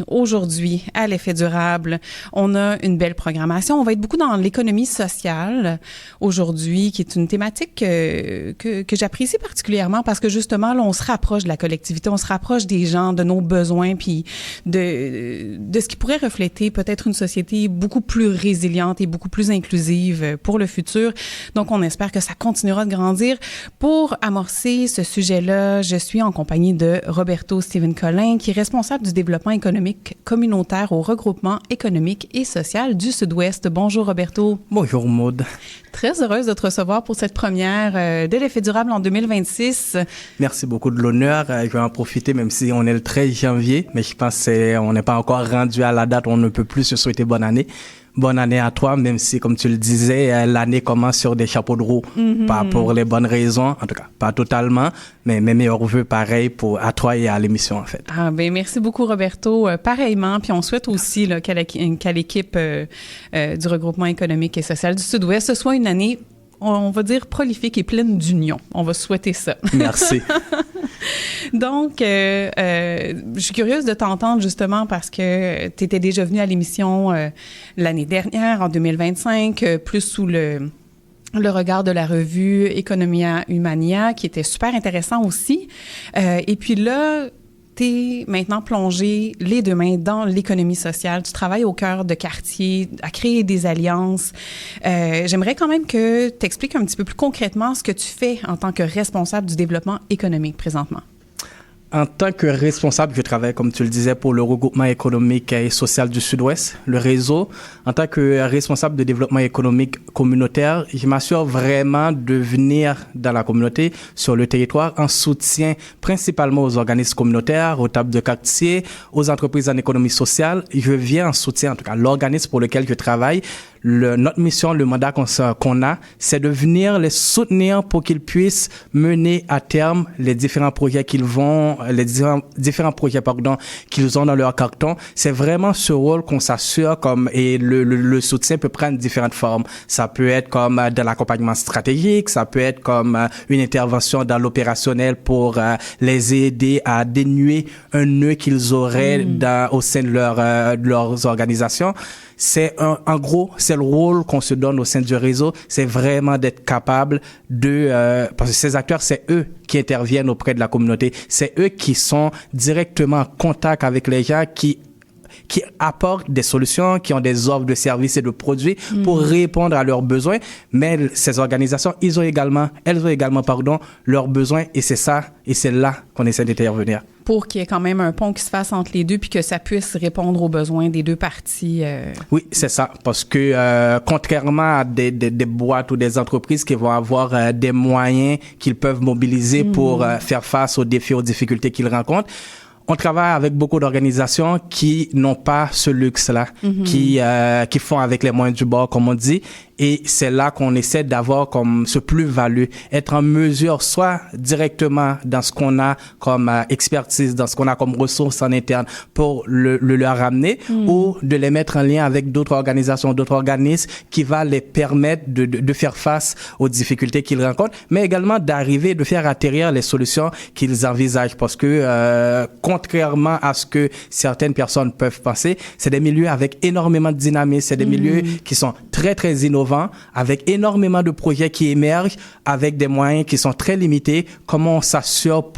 Aujourd'hui, à l'effet durable, on a une belle programmation. On va être beaucoup dans l'économie sociale aujourd'hui, qui est une thématique que j'apprécie particulièrement parce que justement, là, on se rapproche de la collectivité, on se rapproche des gens, de nos besoins, puis de ce qui pourrait refléter peut-être une société beaucoup plus résiliente et beaucoup plus inclusive pour le futur. Donc, on espère que ça continuera de grandir. Pour amorcer ce sujet-là, je suis en compagnie de Roberto Steven-Collin, qui est responsable du développement économique communautaire au regroupement économique et social du Sud-Ouest. Bonjour Roberto. Bonjour Maude. Très heureuse de te recevoir pour cette première de l'effet durable en 2026. Merci beaucoup de l'honneur. Je vais en profiter même si on est le 13 janvier, mais je pense qu'on n'est pas encore rendu à la date où on ne peut plus se souhaiter bonne année. Bonne année à toi, même si, comme tu le disais, l'année commence sur des chapeaux de roue. Pas pour les bonnes raisons, en tout cas, pas totalement, mais mes meilleurs vœux, pareil, à toi et à l'émission, en fait. Ah, ben merci beaucoup, Roberto. Pareillement, puis on souhaite aussi là, qu'à l'équipe du regroupement économique et social du Sud-Ouest, ce soit une année, on va dire, prolifique et pleine d'union. On va souhaiter ça. Merci. Donc, je suis curieuse de t'entendre justement parce que tu étais déjà venue à l'émission l'année dernière, en 2025, plus sous le regard de la revue Economia Humania, qui était super intéressant aussi. Et puis là, t'es maintenant plongé les deux mains dans l'économie sociale. Tu travailles au cœur de quartier, à créer des alliances. J'aimerais quand même que tu expliques un petit peu plus concrètement ce que tu fais en tant que responsable du développement économique présentement. En tant que responsable, je travaille, comme tu le disais, pour le regroupement économique et social du Sud-Ouest, le réseau. En tant que responsable de développement économique communautaire, je m'assure vraiment de venir dans la communauté, sur le territoire, en soutien principalement aux organismes communautaires, aux tables de quartier, aux entreprises en économie sociale. Je viens en soutien, en tout cas, l'organisme pour lequel je travaille. Notre mission, le mandat qu'on a, c'est de venir les soutenir pour qu'ils puissent mener à terme les différents projets qu'ils ont dans leur carton. C'est vraiment ce rôle qu'on s'assure et le soutien peut prendre différentes formes. Ça peut être comme de l'accompagnement stratégique, ça peut être comme une intervention dans l'opérationnel pour les aider à dénuer un nœud qu'ils auraient au sein de leurs organisations. En gros, c'est le rôle qu'on se donne au sein du réseau, c'est vraiment d'être capable parce que ces acteurs, c'est eux qui interviennent auprès de la communauté, c'est eux qui sont directement en contact avec les gens qui apportent des solutions, qui ont des offres de services et de produits pour répondre à leurs besoins. Mais ces organisations, elles ont également, leurs besoins et c'est là qu'on essaie d'intervenir. Pour qu'il y ait quand même un pont qui se fasse entre les deux puis que ça puisse répondre aux besoins des deux parties. Oui, c'est ça. Parce que contrairement à des boîtes ou des entreprises qui vont avoir des moyens qu'ils peuvent mobiliser pour faire face aux défis, aux difficultés qu'ils rencontrent, on travaille avec beaucoup d'organisations qui n'ont pas ce luxe-là, qui font avec les moyens du bord, comme on dit. Et c'est là qu'on essaie d'avoir comme ce plus-value, être en mesure, soit directement dans ce qu'on a comme expertise, dans ce qu'on a comme ressources en interne pour leur ramener, ou de les mettre en lien avec d'autres organisations, d'autres organismes qui va les permettre de faire face aux difficultés qu'ils rencontrent, mais également d'arriver, de faire atterrir les solutions qu'ils envisagent. Parce que contrairement à ce que certaines personnes peuvent penser, c'est des milieux avec énormément de dynamisme, c'est des milieux qui sont très, très innovants, avec énormément de projets qui émergent, avec des moyens qui sont très limités. Comment on s'assure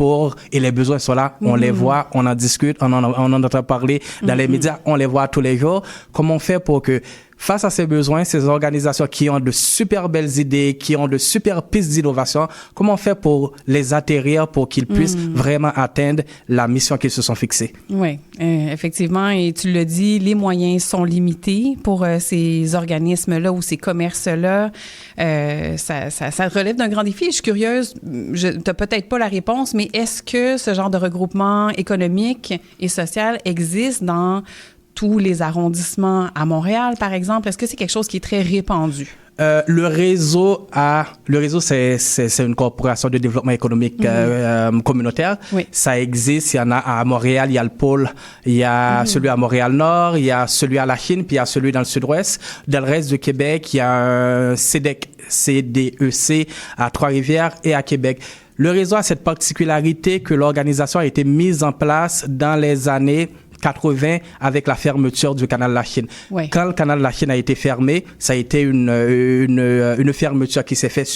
et les besoins sont là, on les voit, on en discute, on en entend parler dans les médias, on les voit tous les jours. Comment on fait pour que face à ces besoins, ces organisations qui ont de super belles idées, qui ont de super pistes d'innovation, comment on fait pour les atterrir pour qu'ils puissent vraiment atteindre la mission qu'ils se sont fixée? Oui, effectivement. Et tu le dis, les moyens sont limités pour ces organismes-là ou ces commerces-là. Ça relève d'un grand défi. Je suis curieuse, tu n'as peut-être pas la réponse, mais est-ce que ce genre de regroupement économique et social existe dans tous les arrondissements à Montréal, par exemple? Est-ce que c'est quelque chose qui est très répandu? Le réseau, c'est une corporation de développement économique communautaire. Oui. Ça existe. Il y en a à Montréal, il y a le pôle, il y a celui à Montréal-Nord, il y a celui à la Chine, puis il y a celui dans le Sud-Ouest. Dans le reste du Québec, il y a un CDEC à Trois-Rivières et à Québec. Le réseau a cette particularité que l'organisation a été mise en place dans les années 80 avec la fermeture du canal de la Chine. Ouais. Quand le canal de la Chine a été fermé, ça a été une fermeture qui s'est faite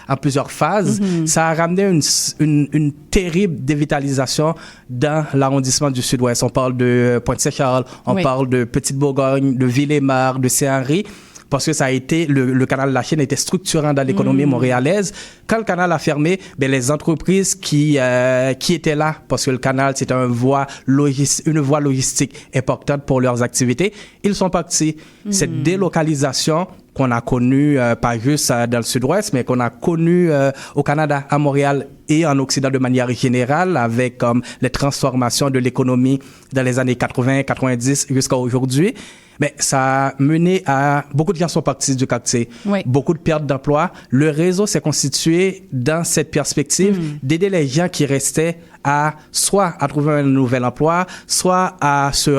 en plusieurs phases. Ça a ramené une terrible dévitalisation dans l'arrondissement du Sud-Ouest. On parle de Pointe-Saint-Charles, on parle de Petite-Bourgogne, de Ville-et-Mar, de Saint-Henri, parce que ça a été, le canal de la Chine était structurant dans l'économie montréalaise. Quand le canal a fermé, les entreprises qui étaient là, parce que le canal, c'était une voie logistique importante pour leurs activités, ils sont partis. Cette délocalisation qu'on a connue, pas juste dans le Sud-Ouest, mais qu'on a connue au Canada, à Montréal et en Occident de manière générale, avec les transformations de l'économie dans les années 80, 90 jusqu'à aujourd'hui. Mais ça a mené à... Beaucoup de gens sont partis du quartier. Oui. Beaucoup de pertes d'emplois. Le réseau s'est constitué dans cette perspective d'aider les gens qui restaient soit à trouver un nouvel emploi, soit à se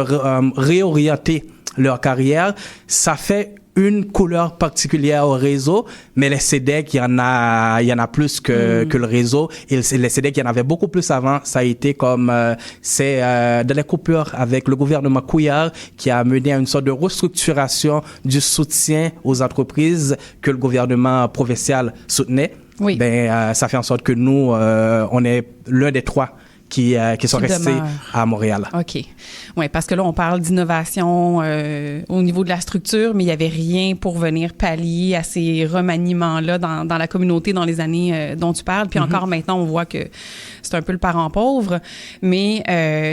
réorienter leur carrière. Ça fait une couleur particulière au réseau, mais les CEDEC, il y en a plus que le réseau. Et les CEDEC, il y en avait beaucoup plus avant. Ça a été comme, dans les coupures avec le gouvernement Couillard qui a mené à une sorte de restructuration du soutien aux entreprises que le gouvernement provincial soutenait. Oui. Ça fait en sorte que nous, on est l'un des 3 qui sont restés à Montréal. OK. Oui, parce que là, on parle d'innovation au niveau de la structure, mais il n'y avait rien pour venir pallier à ces remaniements-là dans la communauté dans les années dont tu parles. Puis encore maintenant, on voit que c'est un peu le parent pauvre. Mais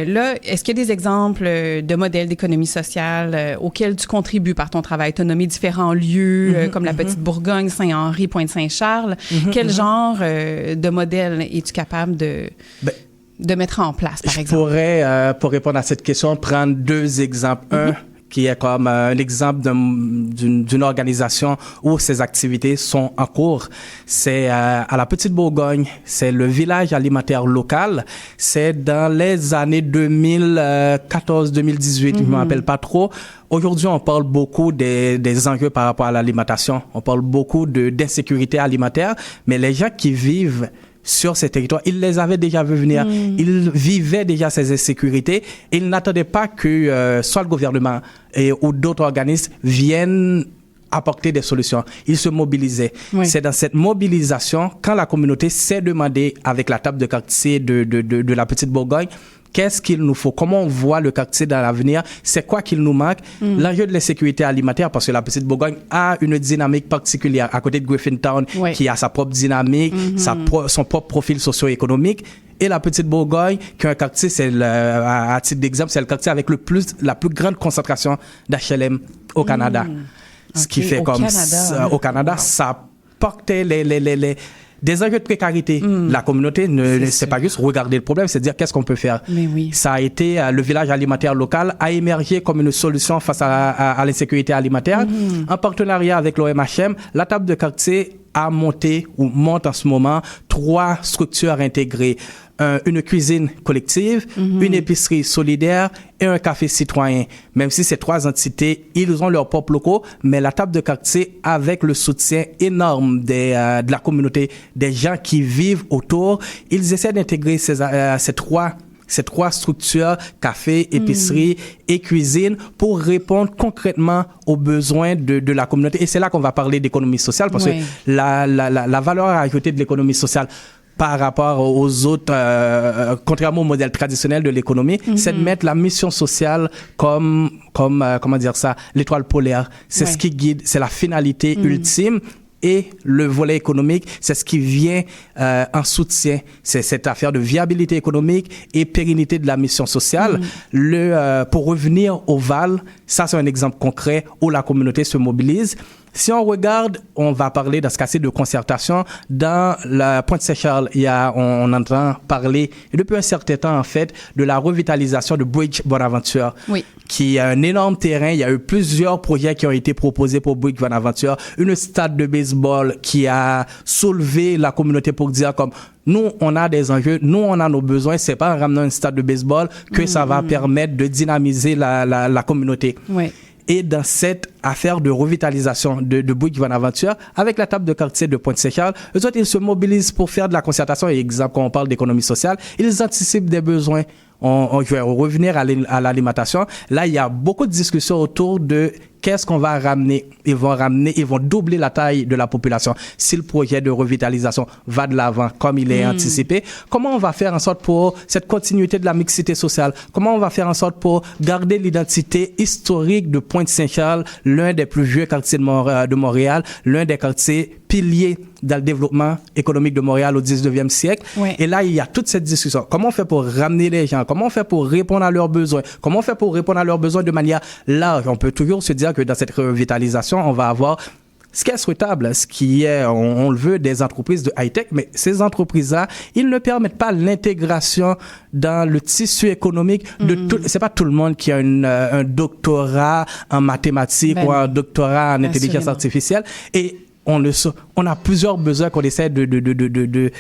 là, est-ce qu'il y a des exemples de modèles d'économie sociale auxquels tu contribues par ton travail? Tu as nommé différents lieux comme la Petite-Bourgogne, Saint-Henri, Pointe-Saint-Charles. Quel genre de modèle es-tu capable de mettre en place, par exemple? Je pourrais, pour répondre à cette question, prendre 2 exemples. Un qui est comme un exemple d'une organisation où ces activités sont en cours. C'est à la Petite-Bourgogne, c'est le village alimentaire local. C'est dans les années 2014-2018, je ne me rappelle pas trop. Aujourd'hui, on parle beaucoup des enjeux par rapport à l'alimentation. On parle beaucoup d'insécurité alimentaire, mais les gens qui vivent sur ces territoires, ils les avaient déjà vu venir. Ils vivaient déjà ces insécurités. Ils n'attendaient pas que soit le gouvernement ou d'autres organismes viennent apporter des solutions. Ils se mobilisaient. Oui. C'est dans cette mobilisation, quand la communauté s'est demandé avec la table de quartier de la Petite-Bourgogne, qu'est-ce qu'il nous faut? Comment on voit le quartier dans l'avenir? C'est quoi qu'il nous manque? L'enjeu de l'insécurité alimentaire, parce que la Petite-Bourgogne a une dynamique particulière à côté de Griffintown, qui a sa propre dynamique, son propre profil socio-économique. Et la Petite-Bourgogne, qui est un quartier, à titre d'exemple, c'est le quartier avec la plus grande concentration d'HLM au Canada. Ce qui fait au Canada, ça portait des enjeux de précarité. La communauté c'est pas juste regarder le problème, c'est dire qu'est-ce qu'on peut faire. Ça a été, le village alimentaire local a émergé comme une solution face à l'insécurité alimentaire. En partenariat avec l'OMHM, la table de quartier a monté ou monte en ce moment 3 structures intégrées. Une cuisine collective, une épicerie solidaire et un café citoyen. Même si ces 3 entités, ils ont leurs propres locaux, mais la table de quartier, avec le soutien énorme de la communauté, des gens qui vivent autour, ils essaient d'intégrer ces 3 structures, café, épicerie et cuisine, pour répondre concrètement aux besoins de la communauté. Et c'est là qu'on va parler d'économie sociale, parce que la valeur ajoutée de l'économie sociale par rapport aux autres, contrairement au modèle traditionnel de l'économie, c'est de mettre la mission sociale comme comment dire ça, l'étoile polaire. C'est ce qui guide, c'est la finalité ultime. Et le volet économique, c'est ce qui vient en soutien. C'est cette affaire de viabilité économique et pérennité de la mission sociale. Pour revenir au Val, ça c'est un exemple concret où la communauté se mobilise. Si on regarde, on va parler dans ce cas-ci de concertation. Dans la Pointe-Saint-Charles, on entend parler depuis un certain temps en fait de la revitalisation de Bridge Bonaventure, qui a un énorme terrain. Il y a eu plusieurs projets qui ont été proposés pour Bridge Bonaventure. Une stade de baseball qui a soulevé la communauté pour dire comme nous, on a des enjeux, nous, on a nos besoins. C'est pas en ramenant un stade de baseball que ça va permettre de dynamiser la communauté. Et dans cette affaire de revitalisation de Bourg-Bonaventure, avec la table de quartier de Pointe-Saint-Charles, eux autres, ils se mobilisent pour faire de la concertation. Et exemple, quand on parle d'économie sociale, ils anticipent des besoins je vais revenir à l'alimentation. Là, il y a beaucoup de discussions autour de qu'est-ce qu'on va ramener. Ils vont doubler la taille de la population. Si le projet de revitalisation va de l'avant comme il est anticipé, comment on va faire en sorte pour cette continuité de la mixité sociale? Comment on va faire en sorte pour garder l'identité historique de Pointe-Saint-Charles, l'un des plus vieux quartiers de Montréal, l'un des quartiers piliers dans le développement économique de Montréal au 19e siècle. Oui. Et là, il y a toute cette discussion. Comment on fait pour ramener les gens? Comment on fait pour répondre à leurs besoins? Comment on fait pour répondre à leurs besoins de manière large? On peut toujours se dire que dans cette revitalisation, on va avoir ce qui est souhaitable, ce qui est, on le veut, des entreprises de high-tech, mais ces entreprises-là, ils ne permettent pas l'intégration dans le tissu économique de tout. C'est pas tout le monde qui a un doctorat en mathématiques ou un doctorat en intelligence artificielle. Et on a plusieurs besoins qu'on essaie de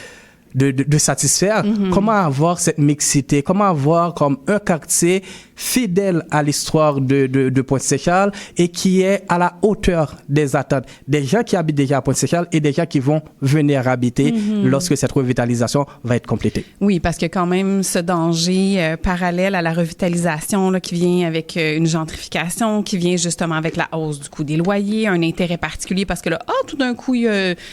satisfaire. Comment avoir cette mixité? Comment avoir comme un quartier fidèle à l'histoire de Pointe-Saint-Charles et qui est à la hauteur des attentes des gens qui habitent déjà à Pointe-Saint-Charles et des gens qui vont venir habiter lorsque cette revitalisation va être complétée. Oui, parce que quand même ce danger parallèle à la revitalisation là, qui vient avec une gentrification, qui vient justement avec la hausse du coût des loyers, un intérêt particulier parce que là, tout d'un coup,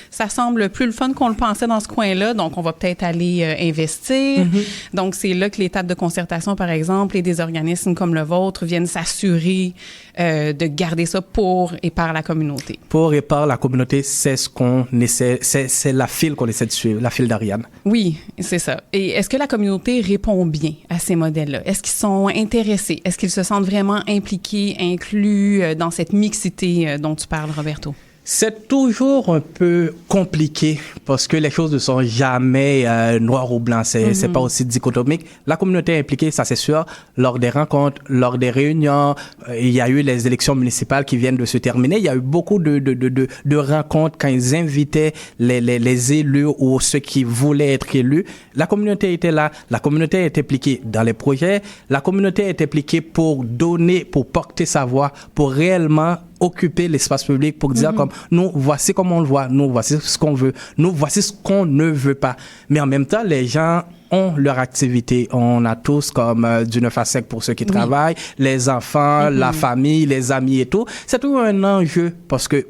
ça semble plus le fun qu'on le pensait dans ce coin-là, donc on va peut-être aller investir. Donc, c'est là que les tables de concertation, par exemple, et des organismes comme le vôtre viennent s'assurer de garder ça pour et par la communauté. Pour et par la communauté, c'est ce qu'on essaie, c'est la file qu'on essaie de suivre, la file d'Ariane. Oui, c'est ça. Et est-ce que la communauté répond bien à ces modèles-là? Est-ce qu'ils sont intéressés? Est-ce qu'ils se sentent vraiment impliqués, inclus dans cette mixité dont tu parles, Roberto? C'est toujours un peu compliqué parce que les choses ne sont jamais noir ou blanc. C'est pas aussi dichotomique. La communauté est impliquée, ça c'est sûr, lors des rencontres, lors des réunions. Il y a eu les élections municipales qui viennent de se terminer. Il y a eu beaucoup de rencontres quand ils invitaient les élus ou ceux qui voulaient être élus. La communauté était là. La communauté est impliquée dans les projets. La communauté est impliquée pour donner, pour porter sa voix, pour réellement occuper l'espace public pour dire comme nous voici comment on le voit, nous voici ce qu'on veut, nous voici ce qu'on ne veut pas. Mais en même temps, les gens ont leur activité. On a tous comme du 9 à 5 pour ceux qui travaillent, les enfants, la famille, les amis et tout. C'est tout un enjeu parce que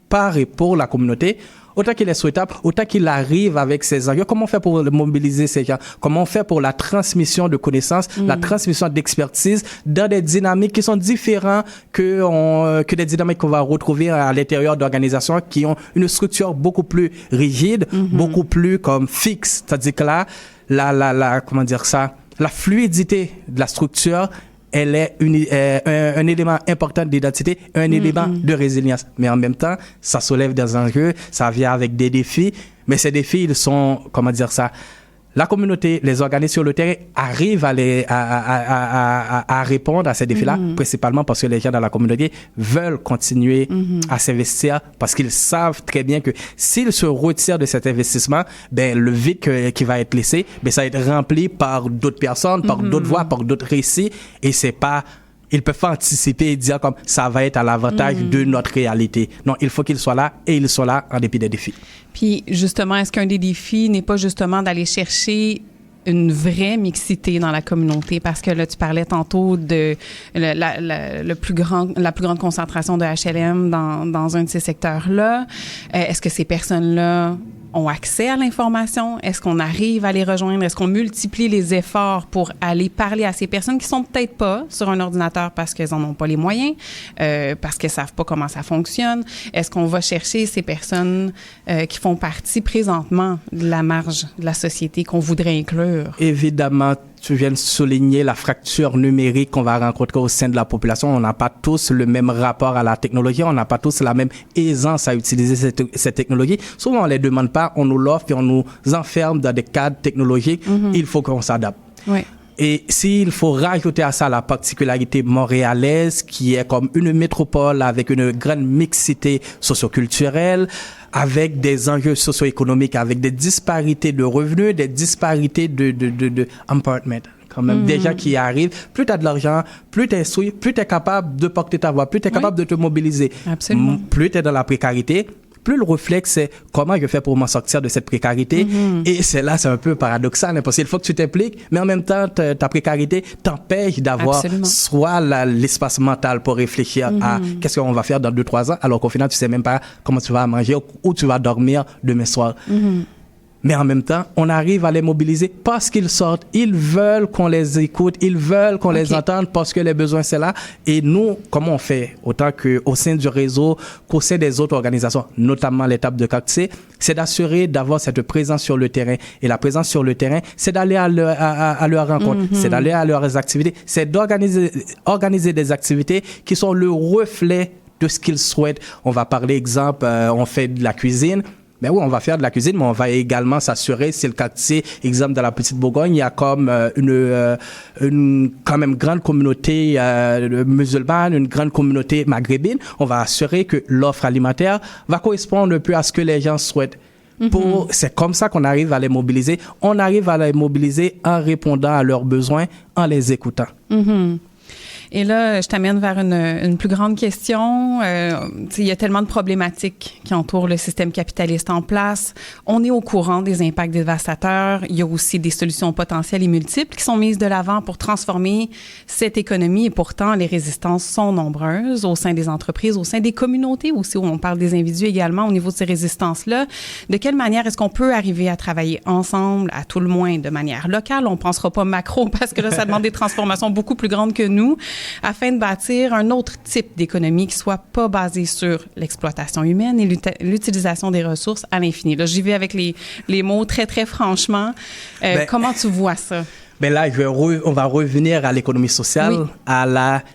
par et pour la communauté, autant qu'il est souhaitable, autant qu'il arrive avec ces enjeux. Comment on fait pour mobiliser ces gens? Comment on fait pour la transmission de connaissances, la transmission d'expertise dans des dynamiques qui sont différentes que des dynamiques qu'on va retrouver à l'intérieur d'organisations qui ont une structure beaucoup plus rigide, beaucoup plus comme fixe. C'est-à-dire que là, comment dire ça? La fluidité de la structure, elle est un élément important d'identité, un élément de résilience. Mais en même temps, ça soulève des enjeux, ça vient avec des défis. Mais ces défis, ils sont, comment dire ça, la communauté, les organismes sur le terrain arrivent à répondre à ces défis-là, principalement parce que les gens dans la communauté veulent continuer à s'investir parce qu'ils savent très bien que s'ils se retirent de cet investissement, ben, le vide qui va être laissé, ben, ça va être rempli par d'autres personnes, par d'autres voix, par d'autres récits et c'est pas... Ils peuvent pas anticiper et dire comme ça va être à l'avantage de notre réalité. Non, il faut qu'ils soient là et ils sont là en dépit des défis. Puis justement, est-ce qu'un des défis n'est pas justement d'aller chercher une vraie mixité dans la communauté? Parce que là, tu parlais tantôt de la plus grande concentration de HLM dans un de ces secteurs-là. Est-ce que ces personnes-là ont accès à l'information? Est-ce qu'on arrive à les rejoindre? Est-ce qu'on multiplie les efforts pour aller parler à ces personnes qui sont peut-être pas sur un ordinateur parce qu'elles en ont pas les moyens, parce qu'elles savent pas comment ça fonctionne? Est-ce qu'on va chercher ces personnes qui font partie présentement de la marge de la société qu'on voudrait inclure? Évidemment, tu viens de souligner la fracture numérique qu'on va rencontrer au sein de la population. On n'a pas tous le même rapport à la technologie. On n'a pas tous la même aisance à utiliser cette technologie. Souvent, on ne les demande pas, on nous l'offre et on nous enferme dans des cadres technologiques. Il faut qu'on s'adapte. Oui. Et s'il faut rajouter à ça la particularité montréalaise, qui est comme une métropole avec une grande mixité socioculturelle, avec des enjeux socio-économiques, avec des disparités de revenus, des disparités de empowerment. Quand même, des gens qui arrivent, plus tu as de l'argent, plus tu es instruit, plus tu es capable de porter ta voix, plus tu es capable de te mobiliser. Absolument. Plus tu es dans la précarité, plus le réflexe, c'est comment je fais pour m'en sortir de cette précarité. Et c'est un peu paradoxal, parce qu'il faut que tu t'impliques, mais en même temps, ta précarité t'empêche d'avoir soit l'espace mental pour réfléchir à qu'est-ce qu'on va faire dans 2-3 ans, alors qu'au final, tu sais même pas comment tu vas manger, où tu vas dormir demain soir. Mais en même temps, on arrive à les mobiliser parce qu'ils sortent. Ils veulent qu'on les écoute, ils veulent qu'on les entende parce que les besoins, c'est là. Et nous, comment on fait, autant qu'au sein du réseau, qu'au sein des autres organisations, notamment l'étape de CACTC, c'est d'assurer d'avoir cette présence sur le terrain. Et la présence sur le terrain, c'est d'aller à leur rencontre, c'est d'aller à leurs activités, c'est d'organiser des activités qui sont le reflet de ce qu'ils souhaitent. On va parler, exemple, on fait de la cuisine. Ben oui, on va faire de la cuisine, mais on va également s'assurer, c'est le cas, exemple, dans la Petite Bourgogne, il y a comme une quand même grande communauté musulmane, une grande communauté maghrébine. On va assurer que l'offre alimentaire va correspondre un peu à ce que les gens souhaitent. C'est comme ça qu'on arrive à les mobiliser. On arrive à les mobiliser en répondant à leurs besoins, en les écoutant. Et là, je t'amène vers une plus grande question. Il y a tellement de problématiques qui entourent le système capitaliste en place. On est au courant des impacts dévastateurs. Il y a aussi des solutions potentielles et multiples qui sont mises de l'avant pour transformer cette économie. Et pourtant, les résistances sont nombreuses au sein des entreprises, au sein des communautés aussi, où on parle des individus également au niveau de ces résistances-là. De quelle manière est-ce qu'on peut arriver à travailler ensemble, à tout le moins de manière locale? On ne pensera pas macro parce que là, ça demande des transformations beaucoup plus grandes que nous, afin de bâtir un autre type d'économie qui soit pas basée sur l'exploitation humaine et l'utilisation des ressources à l'infini. Là, j'y vais avec les mots très, très franchement. Comment tu vois ça? Ben là, on va revenir à l'économie sociale,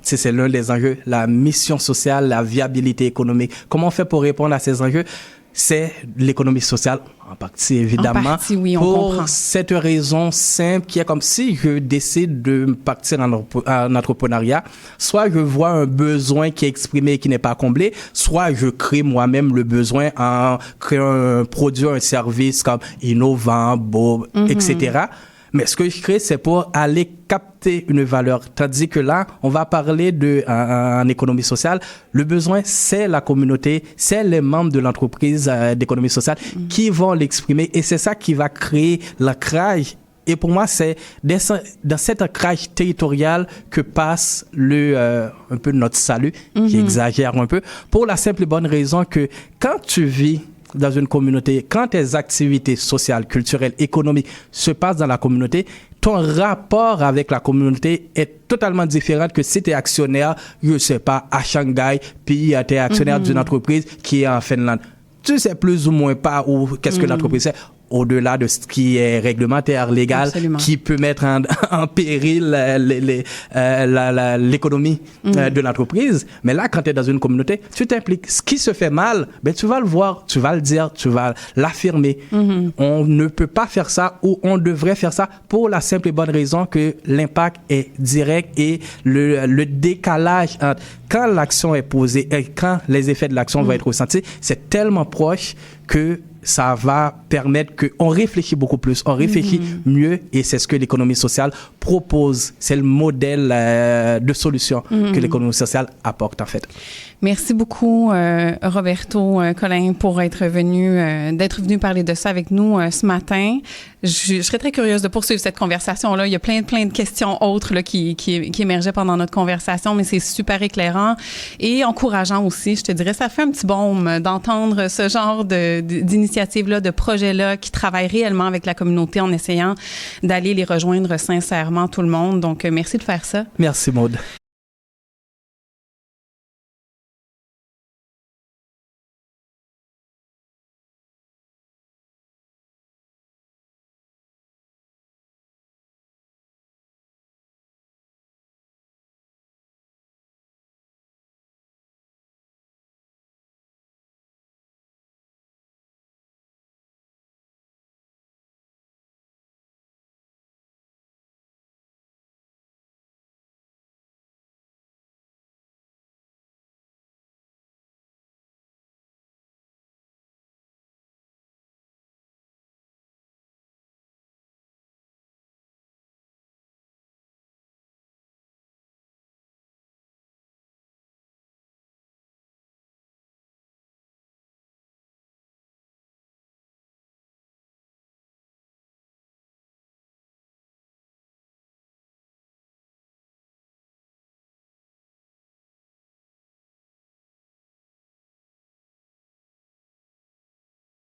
c'est l'un des enjeux, la mission sociale, la viabilité économique. Comment on fait pour répondre à ces enjeux? C'est l'économie sociale, en partie évidemment, en partie, oui, on pour comprend. cette raison simple qui est comme si je décide de partir en entrepreneuriat, soit je vois un besoin qui est exprimé et qui n'est pas comblé, soit je crée moi-même le besoin en créant un produit, un service comme innovant, beau, etc. Mais ce que je crée, c'est pour aller capter une valeur. Tandis que là, on va parler en économie sociale. Le besoin, c'est la communauté, c'est les membres de l'entreprise d'économie sociale qui vont l'exprimer. Et c'est ça qui va créer l'ancrage. Et pour moi, c'est dans cet ancrage territorial que passe un peu notre salut, qui exagère un peu, pour la simple et bonne raison que quand tu vis dans une communauté, quand tes activités sociales, culturelles, économiques se passent dans la communauté, ton rapport avec la communauté est totalement différent que si tu es actionnaire, je sais pas, à Shanghai, puis tu es actionnaire d'une entreprise qui est en Finlande. Tu sais plus ou moins pas qu'est-ce que l'entreprise fait, au-delà de ce qui est réglementaire, légal, qui peut mettre en péril l'économie de l'entreprise. Mais là, quand tu es dans une communauté, tu t'impliques. Ce qui se fait mal, ben, tu vas le voir, tu vas le dire, tu vas l'affirmer. On ne peut pas faire ça ou on devrait faire ça pour la simple et bonne raison que l'impact est direct et le décalage entre quand l'action est posée et quand les effets de l'action vont être ressentis, c'est tellement proche que ça va permettre qu'on réfléchit beaucoup plus, on réfléchit mieux et c'est ce que l'économie sociale propose. C'est le modèle de solution que l'économie sociale apporte en fait. Merci beaucoup, Roberto Colin, pour d'être venu parler de ça avec nous ce matin. Je serais très curieuse de poursuivre cette conversation-là. Il y a plein de questions autres là, qui émergeaient pendant notre conversation, mais c'est super éclairant et encourageant aussi. Je te dirais, ça fait un petit baume d'entendre ce genre d'initiative-là, de projet-là qui travaillent réellement avec la communauté en essayant d'aller les rejoindre sincèrement tout le monde. Donc, merci de faire ça. Merci, Maude.